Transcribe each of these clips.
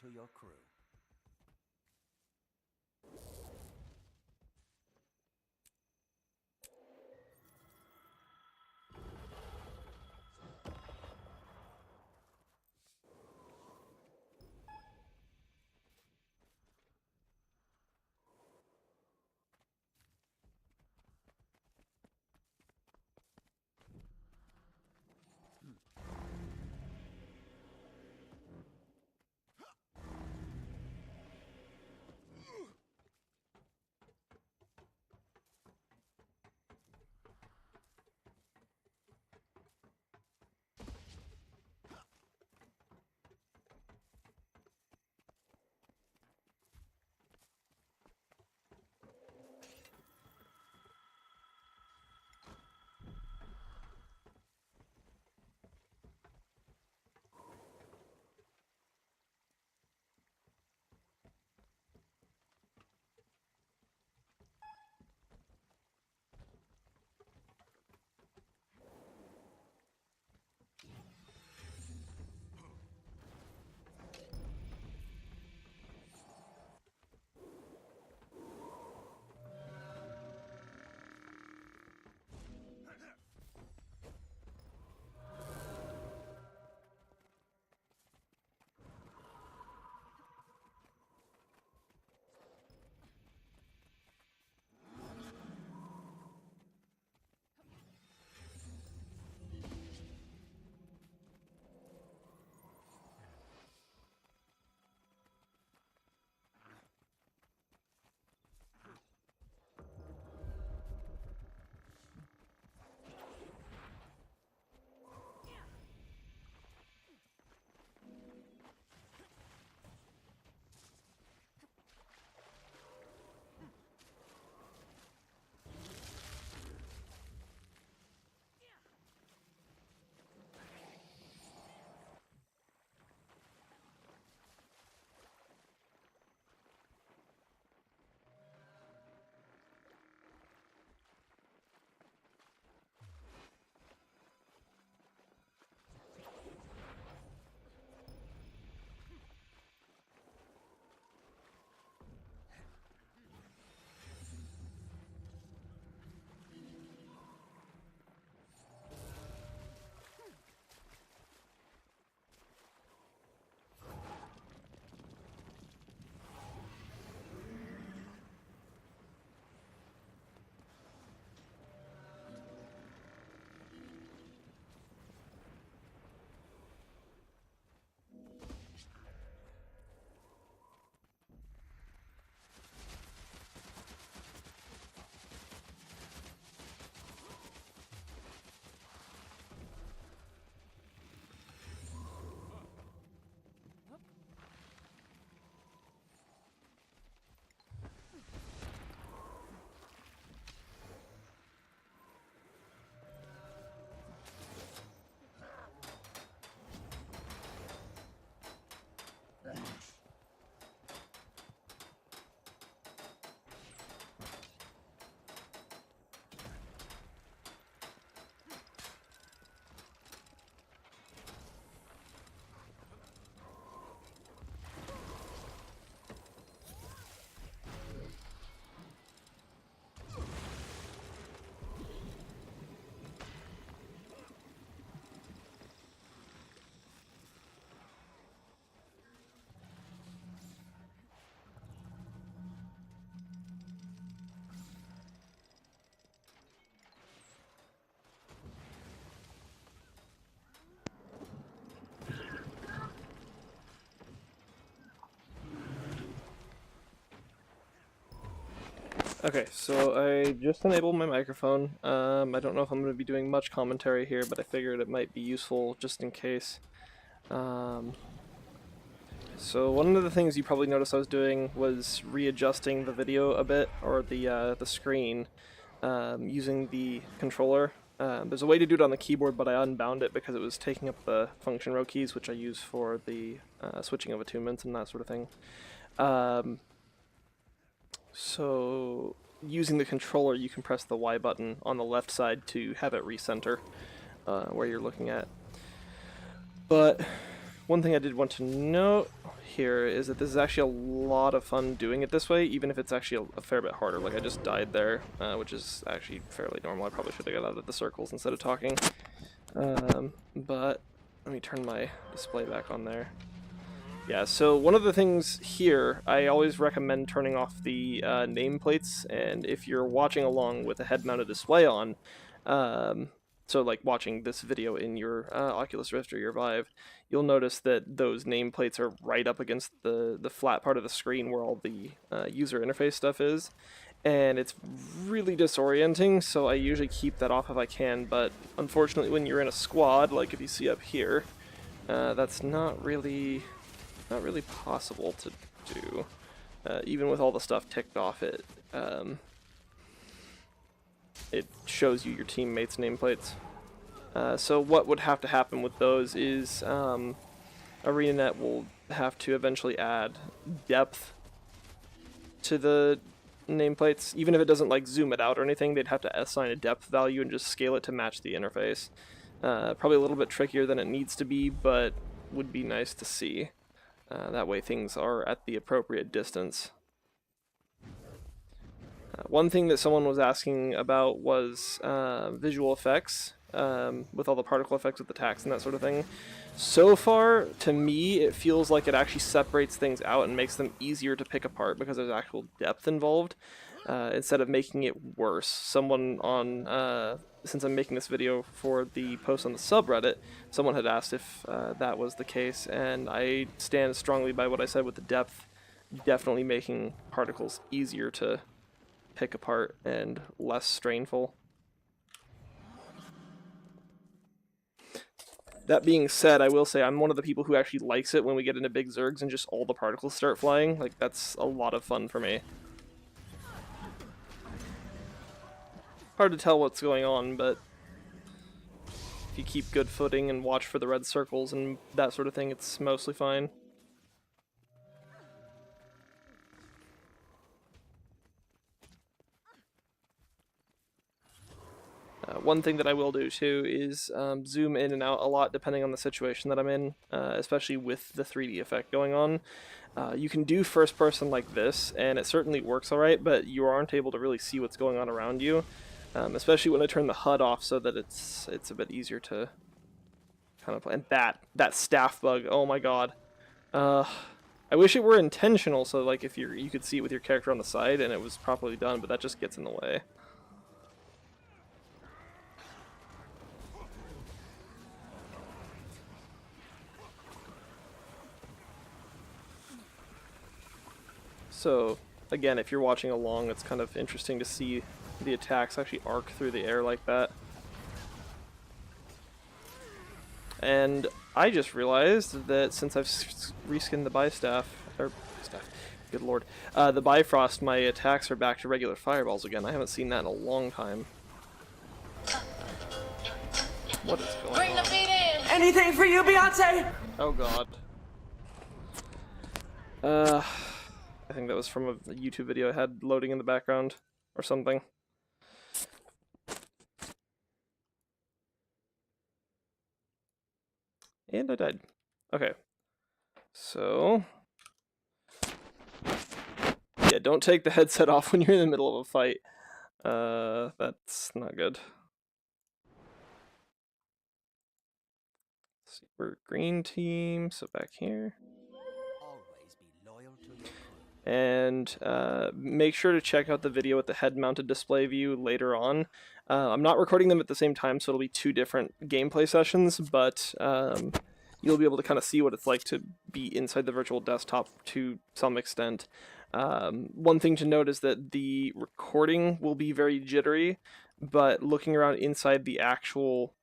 to your crew. Okay, so I just enabled my microphone. I don't know if I'm going to be doing much commentary here, but I figured it might be useful just in case. So one of the things you probably noticed I was doing was readjusting the video a bit, or the screen, using the controller. There's a way to do it on the keyboard, but I unbound it because it was taking up the function row keys, which I use for the switching of attunements and that sort of thing. So using the controller, you can press the Y button on the left side to have it recenter where you're looking at. But one thing I did want to note here is that this is actually a lot of fun doing it this way, even if it's actually a fair bit harder. Like, I just died there, which is actually fairly normal. I probably should have got out of the circles instead of talking. But let me turn my display back on there. Yeah, so one of the things here, I always recommend turning off the nameplates, and if you're watching along with a head-mounted display on, so like watching this video in your Oculus Rift or your Vive, you'll notice that those nameplates are right up against the flat part of the screen where all the user interface stuff is, and it's really disorienting, so I usually keep that off if I can, but unfortunately when you're in a squad, like if you see up here, that's not really possible to do. Even with all the stuff ticked off, it shows you your teammates' nameplates. So what would have to happen with those is ArenaNet will have to eventually add depth to the nameplates. Even if it doesn't like zoom it out or anything, they'd have to assign a depth value and just scale it to match the interface. Probably a little bit trickier than it needs to be, but would be nice to see. That way things are at the appropriate distance. One thing that someone was asking about was visual effects, with all the particle effects with the tax and that sort of thing. So far, to me, it feels like it actually separates things out and makes them easier to pick apart because there's actual depth involved, instead of making it worse. Someone on, since I'm making this video for the post on the subreddit, someone had asked if that was the case, and I stand strongly by what I said with the depth definitely making particles easier to pick apart and less strainful. That being said, I will say I'm one of the people who actually likes it when we get into big zergs and just all the particles start flying. Like, that's a lot of fun for me. Hard to tell what's going on, but if you keep good footing and watch for the red circles and that sort of thing, it's mostly fine. One thing that I will do too is zoom in and out a lot depending on the situation that I'm in, especially with the 3D effect going on. You can do first person like this, and it certainly works alright, but you aren't able to really see what's going on around you, especially when I turn the HUD off so that it's a bit easier to kind of play. And that staff bug, oh my god. I wish it were intentional, so like if you could see it with your character on the side and it was properly done, but that just gets in the way. So, again, if you're watching along, it's kind of interesting to see the attacks actually arc through the air like that. And I just realized that since I've reskinned the Bistaff, good lord, the Bifrost, my attacks are back to regular fireballs again. I haven't seen that in a long time. What is going on? Bring the beat in! Anything for you, Beyonce? Oh god. I think that was from a YouTube video I had loading in the background or something. And I died. Okay. So, yeah, don't take the headset off when you're in the middle of a fight. That's not good. Let's see, we're green team, so back here. And make sure to check out the video with the head-mounted display view later on. I'm not recording them at the same time, so it'll be two different gameplay sessions, but you'll be able to kind of see what it's like to be inside the virtual desktop to some extent. One thing to note is that the recording will be very jittery, but looking around inside the actual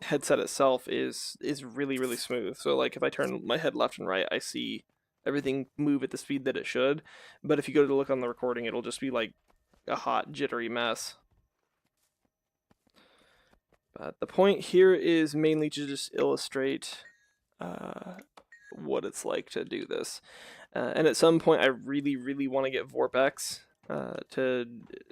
headset itself is really, really smooth. So like if I turn my head left and right, I see everything move at the speed that it should, but if you go to look on the recording, it'll just be like a hot, jittery mess. But the point here is mainly to just illustrate what it's like to do this. And at some point, I really, really want to get Vorpex to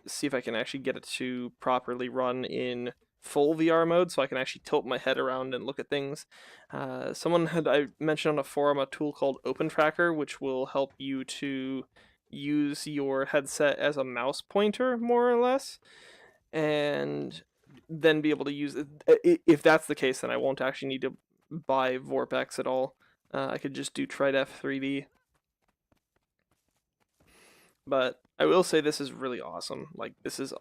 see if I can actually get it to properly run in full VR mode, so I can actually tilt my head around and look at things. I mentioned on a forum a tool called Open Tracker, which will help you to use your headset as a mouse pointer, more or less, and then be able to use it. If that's the case, then I won't actually need to buy Vorpex at all. I could just do Trite F3D. But I will say this is really awesome. Like, this is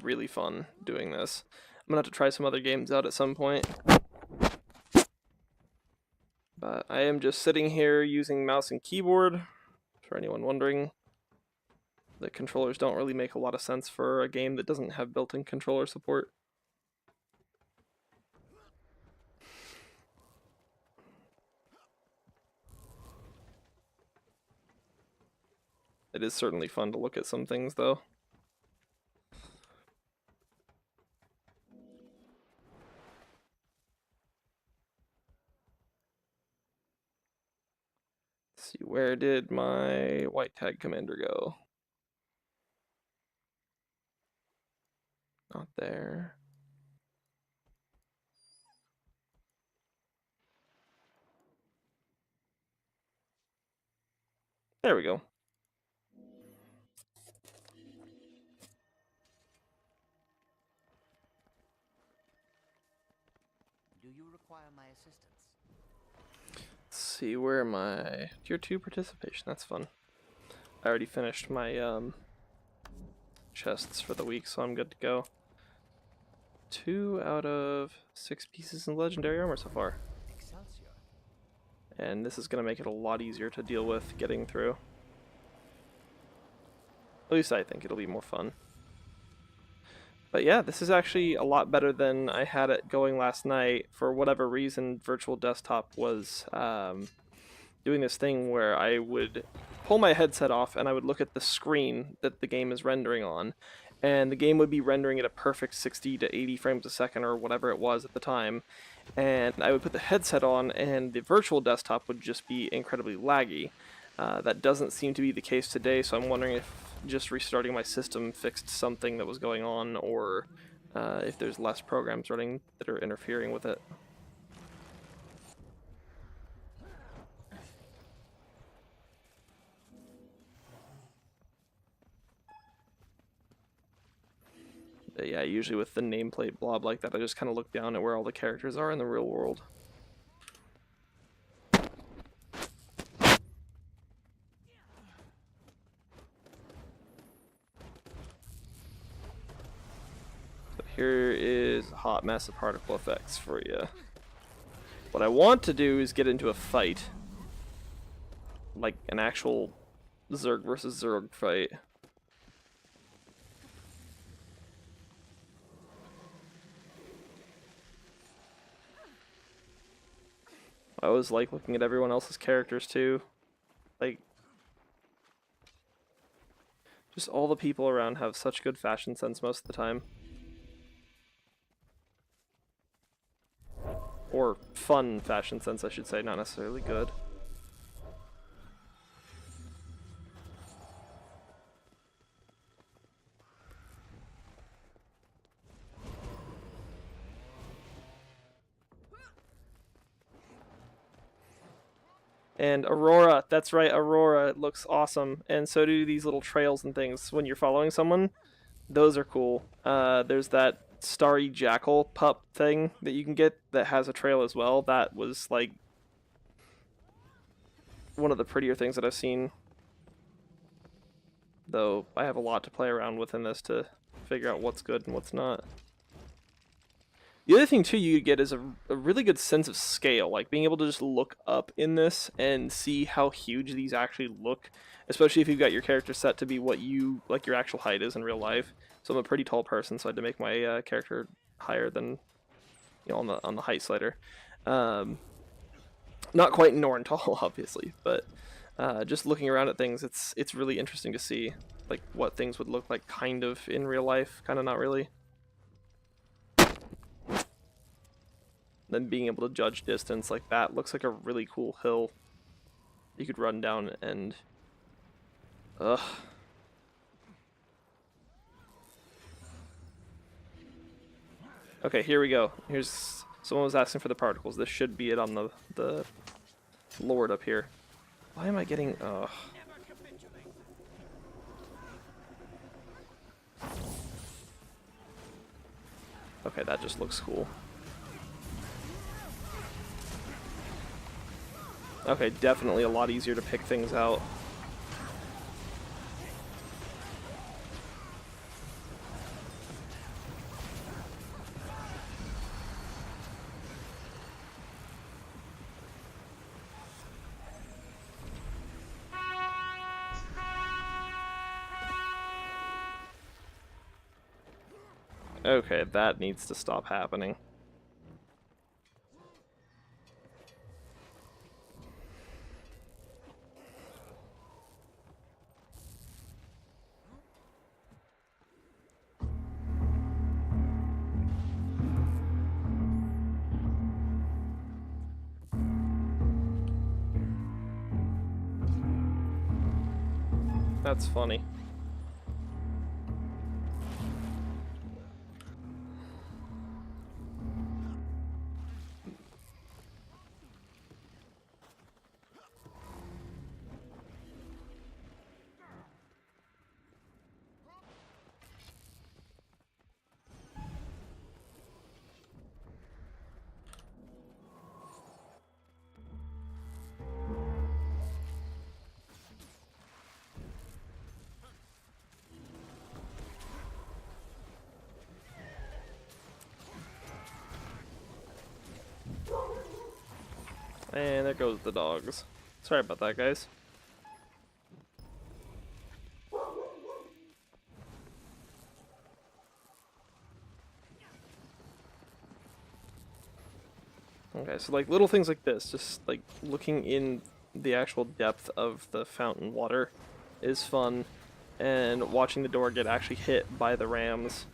really fun doing this. I'm gonna have to try some other games out at some point. But I am just sitting here using mouse and keyboard. For anyone wondering, the controllers don't really make a lot of sense for a game that doesn't have built-in controller support. It is certainly fun to look at some things, though. Let's see, where did my white tag commander go? Not there. There we go. Do you require my assistance? Let's see, where am I? Tier 2 participation, that's fun. I already finished my chests for the week, so I'm good to go. 2 out of 6 pieces in legendary armor so far. Excelsior. And this is going to make it a lot easier to deal with getting through. At least I think it'll be more fun. But yeah, this is actually a lot better than I had it going last night. For whatever reason, Virtual Desktop was doing this thing where I would pull my headset off and I would look at the screen that the game is rendering on, and the game would be rendering at a perfect 60 to 80 frames a second or whatever it was at the time, and I would put the headset on and the Virtual Desktop would just be incredibly laggy. That doesn't seem to be the case today, so I'm wondering if just restarting my system fixed something that was going on, or if there's less programs running that are interfering with it. But yeah, usually with the nameplate blob like that, I just kind of look down at where all the characters are in the real world. So here is a hot mess of particle effects for you. What I want to do is get into a fight. Like an actual Zerg versus Zerg fight. I always like looking at everyone else's characters too. Like, just all the people around have such good fashion sense most of the time. Or fun fashion sense, I should say, not necessarily good. And Aurora, that's right, Aurora, it looks awesome. And so do these little trails and things when you're following someone. Those are cool. There's that starry jackal pup thing that you can get that has a trail as well. That was like one of the prettier things that I've seen. Though I have a lot to play around with in this to figure out what's good and what's not. The other thing too you get is a really good sense of scale, like being able to just look up in this and see how huge these actually look, especially if you've got your character set to be what you, like your actual height is in real life. So I'm a pretty tall person, so I had to make my character higher than, you know, on the height slider. Not quite Norn tall, obviously, but just looking around at things, it's really interesting to see like what things would look like kind of in real life, kind of not really. Then being able to judge distance like that looks like a really cool hill you could run down and ugh. Okay, here we go. Here's someone was asking for the particles. This should be it on the Lord up here. Why am I getting? Ugh. Okay, that just looks cool. Okay, definitely a lot easier to pick things out. Okay, that needs to stop happening. That's funny. And there goes the dogs. Sorry about that, guys. Okay, so like little things like this, just like looking in the actual depth of the fountain water is fun, and watching the door get actually hit by the rams,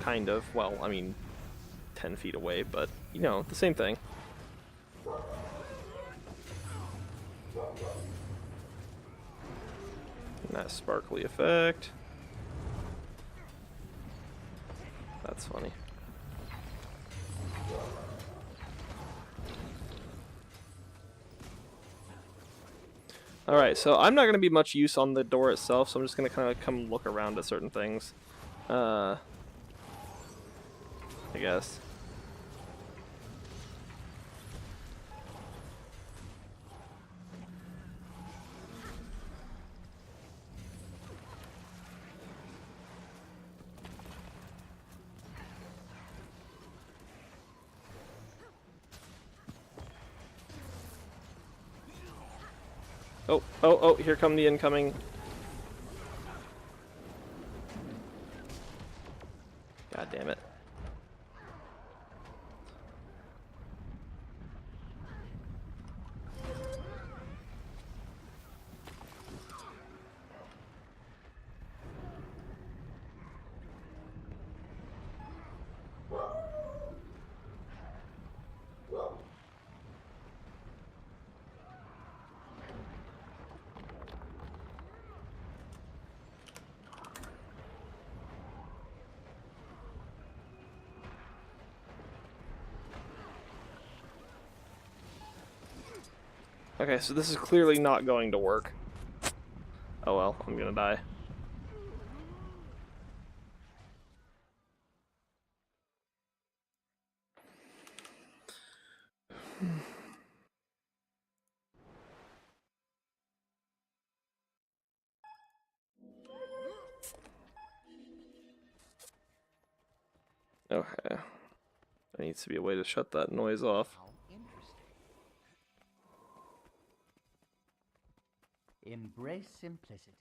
kind of, well, I mean, 10 feet away, but, you know, the same thing. That sparkly effect. That's funny. Alright, so I'm not going to be much use on the door itself, so I'm just going to kind of come look around at certain things. I guess. Oh, here come the incoming. God damn it. Okay, so this is clearly not going to work. Oh well, I'm gonna die. Okay. There needs to be a way to shut that noise off. How interesting. Embrace simplicity.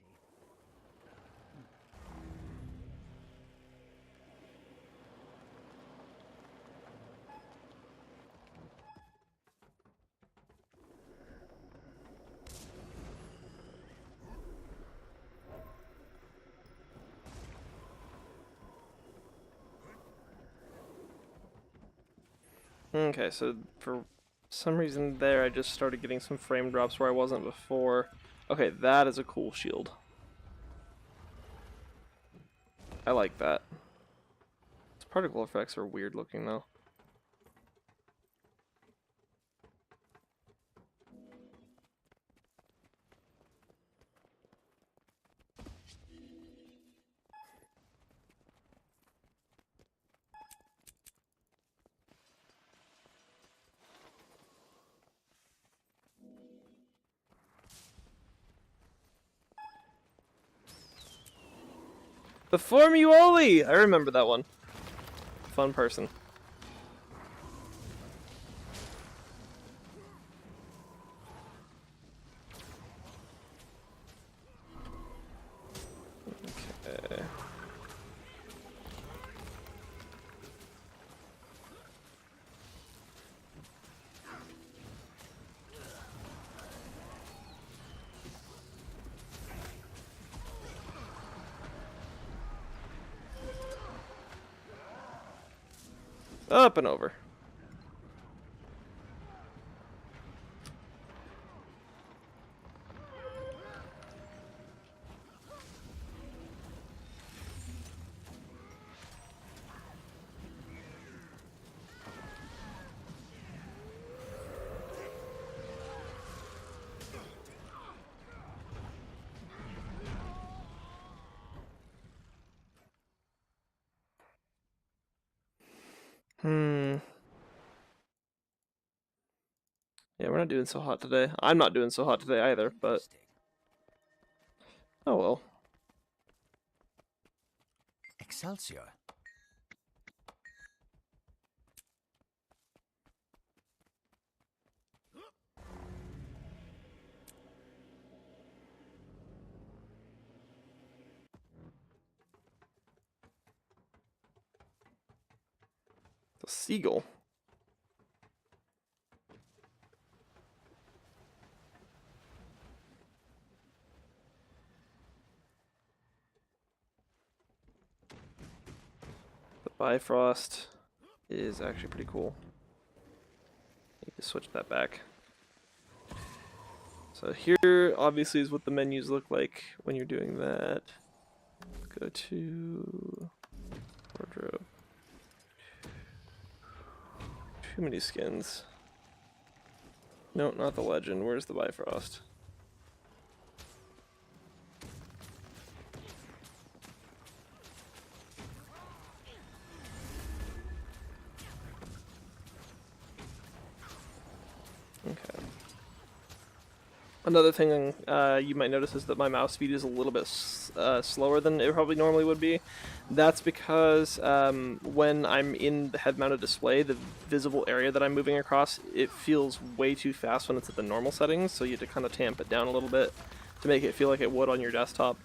Okay, so for some reason there I just started getting some frame drops where I wasn't before. Okay, that is a cool shield. I like that. Let's Particle effects are weird looking though. The Formuoli! I remember that one. Fun person. Okay. Up and over. Yeah, we're not doing so hot today. I'm not doing so hot today either, but... Oh well. Excelsior. The seagull. The Bifrost is actually pretty cool. Need to switch that back. So here, obviously, is what the menus look like when you're doing that. Go to wardrobe. Too many skins. No, not the legend. Where's the Bifrost? Okay. Another thing you might notice is that my mouse speed is a little bit slower than it probably normally would be. That's because when I'm in the head-mounted display, the visible area that I'm moving across, it feels way too fast when it's at the normal settings, so you have to kind of tamp it down a little bit to make it feel like it would on your desktop.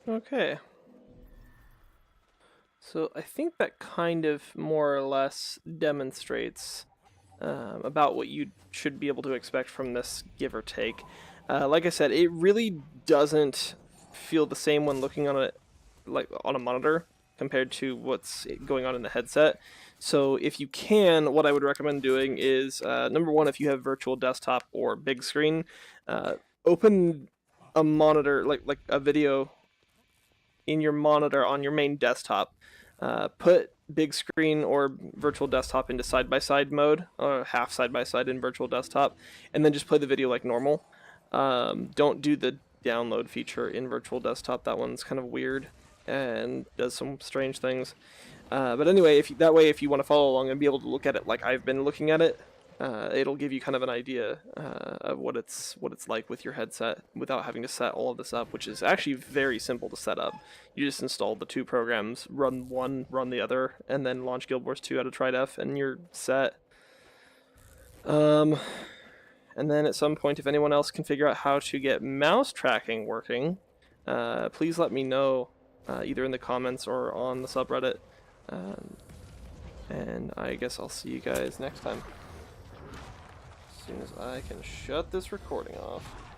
Okay. So I think that kind of more or less demonstrates about what you should be able to expect from this, give or take. Like I said, it really doesn't feel the same when looking on it like on a monitor compared to what's going on in the headset. So if you can, what I would recommend doing is number one, if you have virtual desktop or big screen, open a monitor like a video in your monitor on your main desktop. Put big screen or virtual desktop into side-by-side mode, or half side-by-side in virtual desktop, and then just play the video like normal. Don't do the download feature in virtual desktop. That one's kind of weird and does some strange things. But anyway, if you want to follow along and be able to look at it like I've been looking at it, it'll give you kind of an idea of what it's like with your headset without having to set all of this up, which is actually very simple to set up. You just install the two programs, run one, run the other, and then launch Guild Wars 2 out of TriDef, and you're set. And then at some point, if anyone else can figure out how to get mouse tracking working, please let me know, either in the comments or on the subreddit. And I guess I'll see you guys next time. As soon as I can shut this recording off.